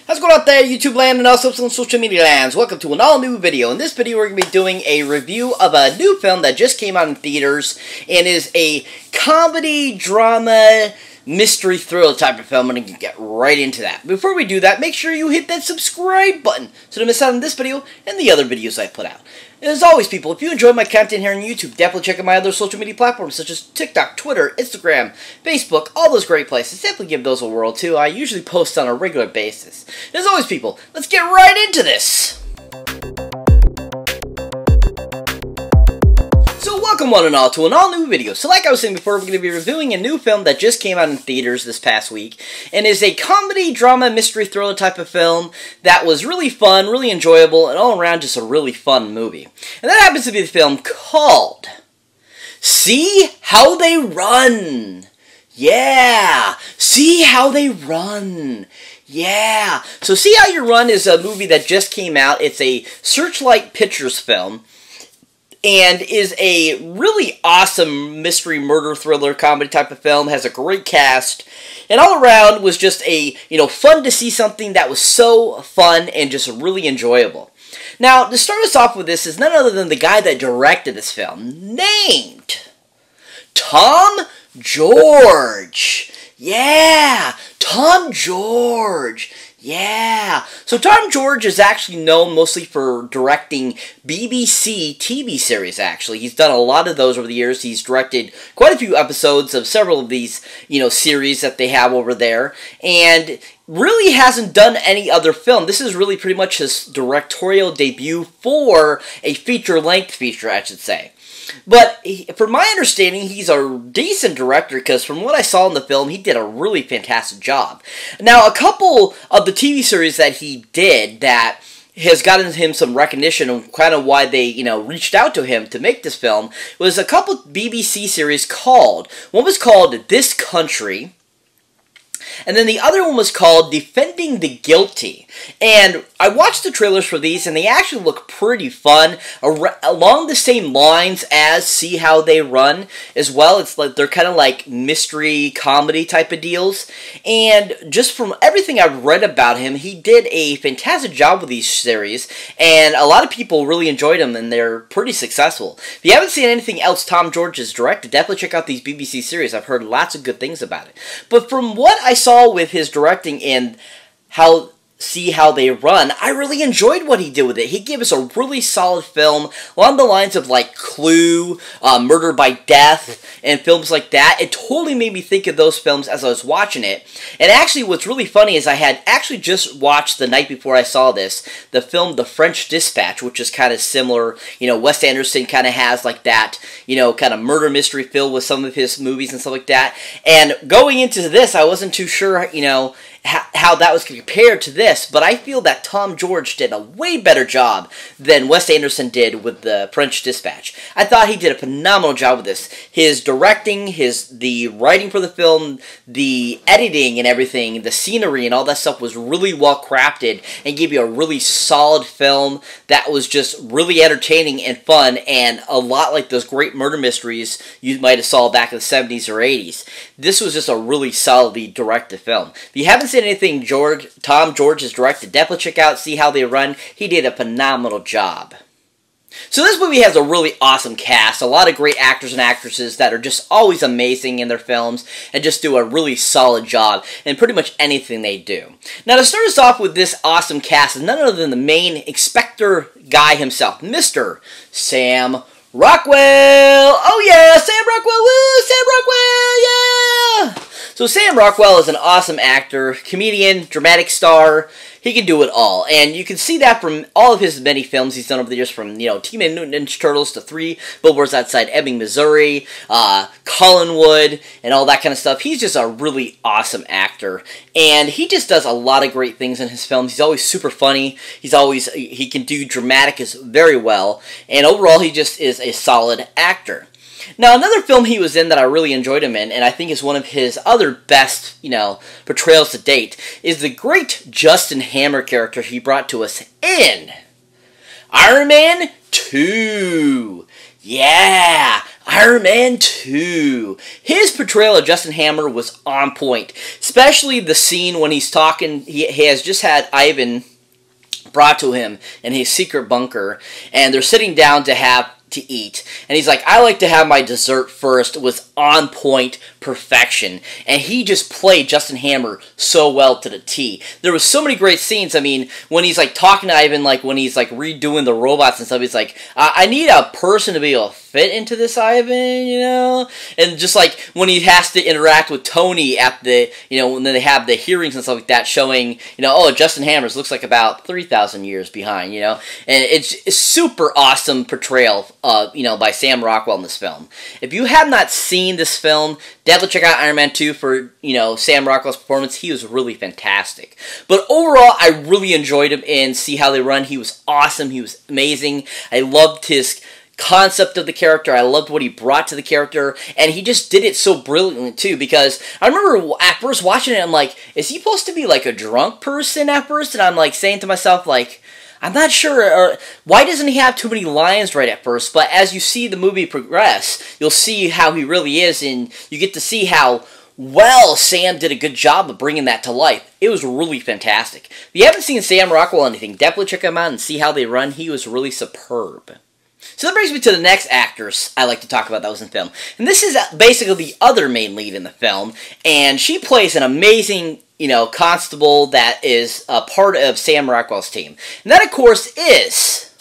How's it going out there, YouTube land and also some social media lands? Welcome to an all-new video. In this video, we're going to be doing a review of a new film that just came out in theaters and is a comedy, drama, mystery thriller type of film. I'm going to get right into that. Before we do that, make sure you hit that subscribe button so don't miss out on this video and the other videos I put out. And as always, people, if you enjoy my content here on YouTube, definitely check out my other social media platforms such as TikTok, Twitter, Instagram, Facebook, all those great places. Definitely give those a whirl too. I usually post on a regular basis. And as always, people, let's get right into this. So welcome one and all to an all-new video. So like I was saying before, we're going to be reviewing a new film that just came out in theaters this past week, and is a comedy, drama, mystery, thriller type of film that was really fun, really enjoyable, and all around just a really fun movie. And that happens to be the film called See How They Run. Yeah, See How They Run. Yeah. So See How You Run is a movie that just came out. It's a Searchlight Pictures film, and is a really awesome mystery murder thriller comedy type of film. Has a great cast, and all around was just a, fun to see something that was so fun and just really enjoyable. Now, to start us off with this is none other than the guy that directed this film, named Tom George. Yeah, Tom George. Yeah. So Tom George is actually known mostly for directing BBC TV series, actually. He's done a lot of those over the years. He's directed quite a few episodes of several of these, series that they have over there. And really hasn't done any other film. This is really pretty much his directorial debut for a feature-length feature, I should say. But from my understanding, he's a decent director, because from what I saw in the film, he did a really fantastic job. Now, a couple of the TV series that he did that has gotten him some recognition, and kind of why they, reached out to him to make this film, was a couple BBC series called, one was called This Country, and then the other one was called Defending the Guilty. And I watched the trailers for these, and they actually look pretty fun, along the same lines as See How They Run as well. It's like they're kind of like mystery comedy type of deals. And just from everything I've read about him, he did a fantastic job with these series, and a lot of people really enjoyed them, and they're pretty successful. If you haven't seen anything else Tom George has directed, definitely check out these BBC series. I've heard lots of good things about it. But from what I saw with his directing and See How They Run, I really enjoyed what he did with it. He gave us a really solid film along the lines of like Clue, Murder by Death, and films like that. It totally made me think of those films as I was watching it. And actually what's really funny is I had actually just watched the night before I saw this, the film The French Dispatch, which is kind of similar. Wes Anderson kind of has like that, kind of murder mystery feel with some of his movies and stuff like that. And going into this, I wasn't too sure, how that was compared to this, but I feel that Tom George did a way better job than Wes Anderson did with The French Dispatch. I thought he did a phenomenal job with this. His directing, the writing for the film, the editing and everything, the scenery and all that stuff was really well crafted and gave you a really solid film that was just really entertaining and fun, and a lot like those great murder mysteries you might have saw back in the 70s or 80s. This was just a really solidly directed film. If you haven't seen anything Tom George has directed, definitely check out See How They Run. He did a phenomenal job. So this movie has a really awesome cast, a lot of great actors and actresses that are just always amazing in their films and just do a really solid job in pretty much anything they do. Now, to start us off with this awesome cast is none other than the main Inspector guy himself, Mr. Sam Rockwell. Oh yeah, Sam Rockwell, woo, Sam Rockwell, yeah! So Sam Rockwell is an awesome actor, comedian, dramatic star. He can do it all, and you can see that from all of his many films he's done over the years, from, Teenage Mutant Ninja Turtles to 3 Billboards Outside Ebbing, Missouri, Collinwood, and all that kind of stuff. He's just a really awesome actor, and he just does a lot of great things in his films. He's always super funny. He can do dramatic very well, and overall he just is a solid actor. Now, another film he was in that I really enjoyed him in, and I think is one of his other best, portrayals to date, is the great Justin Hammer character he brought to us in Iron Man 2. Yeah, Iron Man 2. His portrayal of Justin Hammer was on point. Especially the scene when he's talking, he has just had Ivan brought to him in his secret bunker, and they're sitting down to eat, and he's like, I like to have my dessert first, was on point perfection, and he just played Justin Hammer so well to the T. There was so many great scenes. I mean, when he's like talking to Ivan, like when he's like redoing the robots and stuff, he's like, I need a person to be able to fit into this, Ivan, you know? And just like when he has to interact with Tony at the, you know, when they have the hearings and stuff like that, showing, you know, oh, Justin Hammer looks like about 3,000 years behind, you know? And it's super awesome portrayal, you know, by Sam Rockwell in this film. If you have not seen this film, definitely check out Iron Man 2 for, you know, Sam Rockwell's performance. He was really fantastic. But overall, I really enjoyed him in See How They Run. He was awesome. He was amazing. I loved his concept of the character. I loved what he brought to the character, and he just did it so brilliantly too, because I remember at first watching it, I'm like, is he supposed to be like a drunk person at first? And I'm like saying to myself, like, I'm not sure, or why doesn't he have too many lines right at first? But as you see the movie progress, you'll see how he really is, and you get to see how well Sam did a good job of bringing that to life. It was really fantastic. If you haven't seen Sam Rockwell or anything, definitely check him out and See How They Run. He was really superb. So that brings me to the next actress I like to talk about that was in film. And this is basically the other main lead in the film. And she plays an amazing, you know, constable that is a part of Sam Rockwell's team. And that, of course, is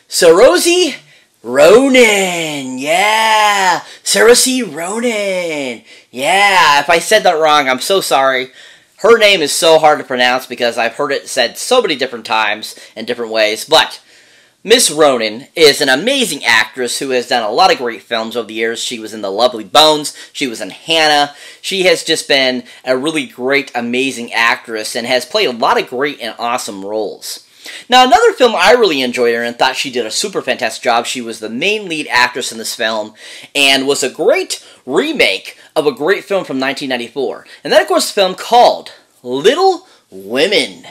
Saoirse Ronan. Yeah, Saoirse Ronan. Yeah, if I said that wrong, I'm so sorry. Her name is so hard to pronounce because I've heard it said so many different times in different ways. But Miss Ronan is an amazing actress who has done a lot of great films over the years. She was in The Lovely Bones. She was in Hannah. She has just been a really great, amazing actress and has played a lot of great and awesome roles. Now, another film I really enjoyed her and thought she did a super fantastic job. She was the main lead actress in this film and was a great remake of a great film from 1994. And that, of course, is a film called Little Women.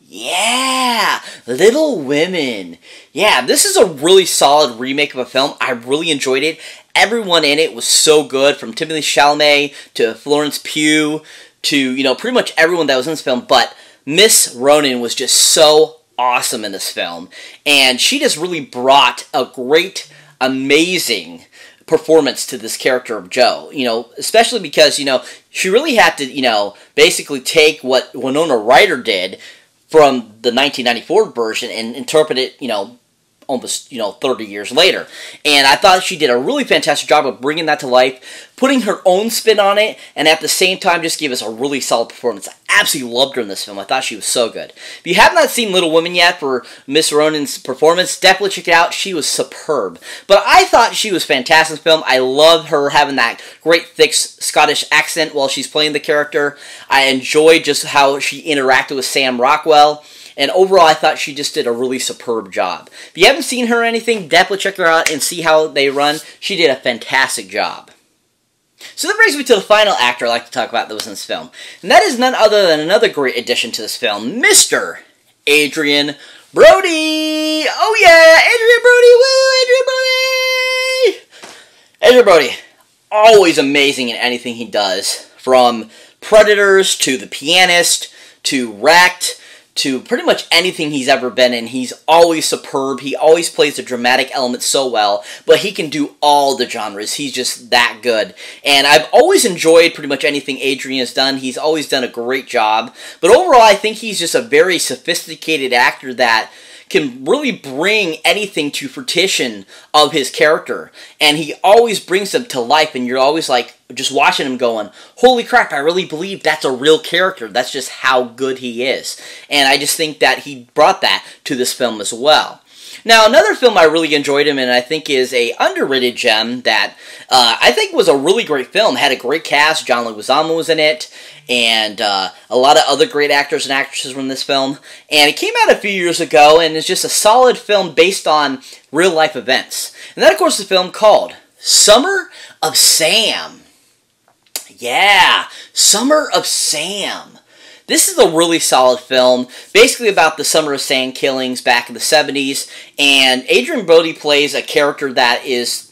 Yeah, Little Women. Yeah, this is a really solid remake of a film. I really enjoyed it. Everyone in it was so good, from Timothée Chalamet to Florence Pugh to, you know, pretty much everyone that was in this film. But Miss Ronan was just so awesome in this film. And she just really brought a great, amazing performance to this character of Jo, you know, especially because, you know, she really had to, you know, basically take what Winona Ryder did from the 1994 version and interpret it, you know, almost, you know, 30 years later. And I thought she did a really fantastic job of bringing that to life, putting her own spin on it, and at the same time just gave us a really solid performance. I absolutely loved her in this film. I thought she was so good. If you have not seen Little Women yet for Miss Ronan's performance, definitely check it out. She was superb. But I thought she was fantastic in the film. I loved her having that great thick Scottish accent while she's playing the character. I enjoyed just how she interacted with Sam Rockwell. And overall, I thought she just did a really superb job. If you haven't seen her or anything, definitely check her out and See How They Run. She did a fantastic job. So that brings me to the final actor I'd like to talk about that was in this film. And that is none other than another great addition to this film, Mr. Adrien Brody! Oh yeah, Adrien Brody! Woo, Adrien Brody! Adrien Brody, always amazing in anything he does. From Predators, to The Pianist, to Wrecked, to pretty much anything he's ever been in. He's always superb. He always plays the dramatic element so well, but he can do all the genres. He's just that good. And I've always enjoyed pretty much anything Adrien has done. He's always done a great job. But overall, I think he's just a very sophisticated actor that can really bring anything to fruition of his character. And he always brings them to life, and you're always like, just watching him going, holy crap, I really believe that's a real character. That's just how good he is. And I just think that he brought that to this film as well. Now, another film I really enjoyed him in, and I think is a underrated gem that I think was a really great film. It had a great cast. John Leguizamo was in it, and a lot of other great actors and actresses were in this film. And it came out a few years ago, and it's just a solid film based on real-life events. And that, of course, is a film called Summer of Sam. Yeah, Summer of Sam. This is a really solid film, basically about the Summer of Sam killings back in the 70s, and Adrien Brody plays a character that is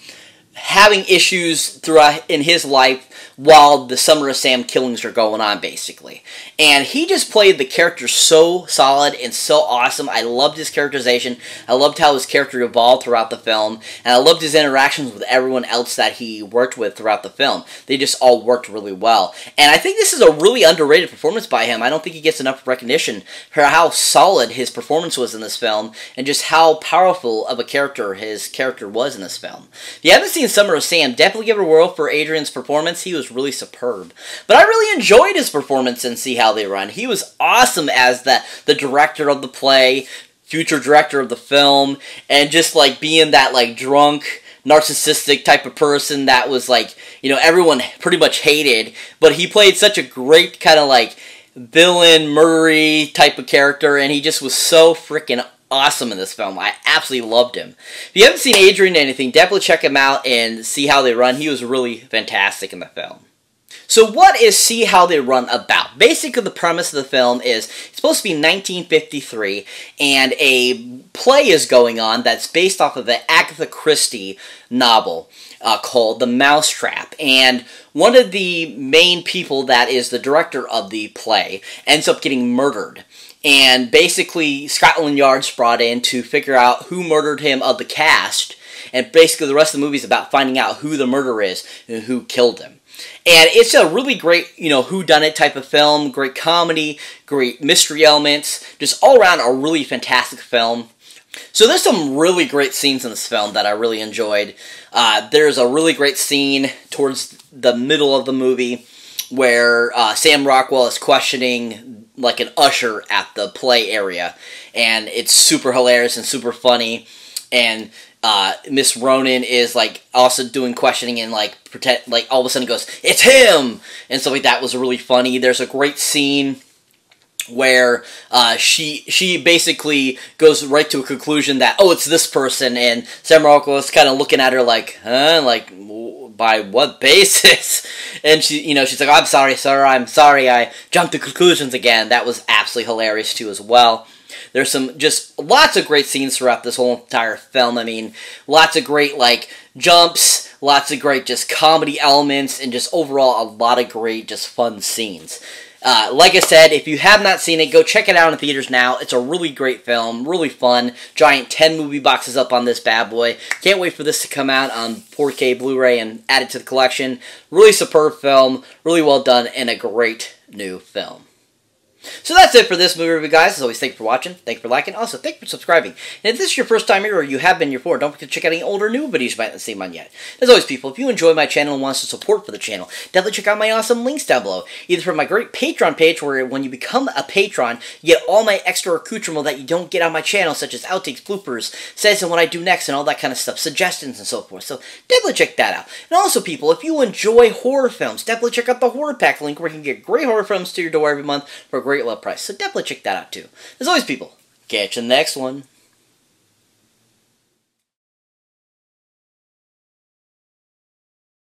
having issues throughout in his life while the Summer of Sam killings are going on, basically. And he just played the character so solid and so awesome. I loved his characterization. I loved how his character evolved throughout the film. And I loved his interactions with everyone else that he worked with throughout the film. They just all worked really well. And I think this is a really underrated performance by him. I don't think he gets enough recognition for how solid his performance was in this film and just how powerful of a character his character was in this film. If you haven't seen Summer of Sam, definitely give it a whirl for Adrian's performance. He was really superb. But I really enjoyed his performance in See How They Run. He was awesome as the director of the play, future director of the film, and just like being that like drunk, narcissistic type of person that was like, you know, everyone pretty much hated, but he played such a great kind of like villain, murdery type of character, and he just was so freaking awesome in this film. I absolutely loved him. If you haven't seen Adrian or anything, definitely check him out and See How They Run. He was really fantastic in the film. So what is See How They Run about? Basically, the premise of the film is it's supposed to be 1953, and a play is going on that's based off of the Agatha Christie novel called The Mousetrap. And one of the main people that is the director of the play ends up getting murdered. And basically, Scotland Yard's brought in to figure out who murdered him of the cast. And basically, the rest of the movie is about finding out who the murderer is and who killed him. And it's a really great, you know, whodunit type of film. Great comedy, great mystery elements. Just all around a really fantastic film. So there's some really great scenes in this film that I really enjoyed. There's a really great scene towards the middle of the movie where Sam Rockwell is questioning like an usher at the play area, and it's super hilarious and super funny. And Miss Ronan is like also doing questioning and like pretend like all of a sudden goes, "It's him!" and stuff like that. Was really funny. There's a great scene where she basically goes right to a conclusion that, oh, it's this person, and Sam Rockwell is kind of looking at her like, huh, like, by what basis? And she, you know, she's like, I'm sorry, sir, I'm sorry, I jumped to conclusions again. That was absolutely hilarious too as well. There's some just lots of great scenes throughout this whole entire film. I mean, lots of great like jumps, lots of great just comedy elements, and just overall a lot of great just fun scenes. Like I said, if you have not seen it, go check it out in theaters now. It's a really great film, really fun. Giant 10 movie boxes up on this bad boy. Can't wait for this to come out on 4K Blu-ray and add it to the collection. Really superb film, really well done, and a great new film. So that's it for this movie review, guys. As always, thank you for watching, thank you for liking, also thank you for subscribing. And if this is your first time here, or you have been here before, don't forget to check out any older new videos you might not have seen on yet. As always, people, if you enjoy my channel and want some support for the channel, definitely check out my awesome links down below. Either from my great Patreon page, where when you become a patron, you get all my extra accoutrement that you don't get on my channel, such as outtakes, bloopers, says and what I do next, and all that kind of stuff, suggestions and so forth. So definitely check that out. And also, people, if you enjoy horror films, definitely check out the Horror Pack link, where you can get great horror films to your door every month for a great low price. So definitely check that out too. As always, people, catch you in the next one.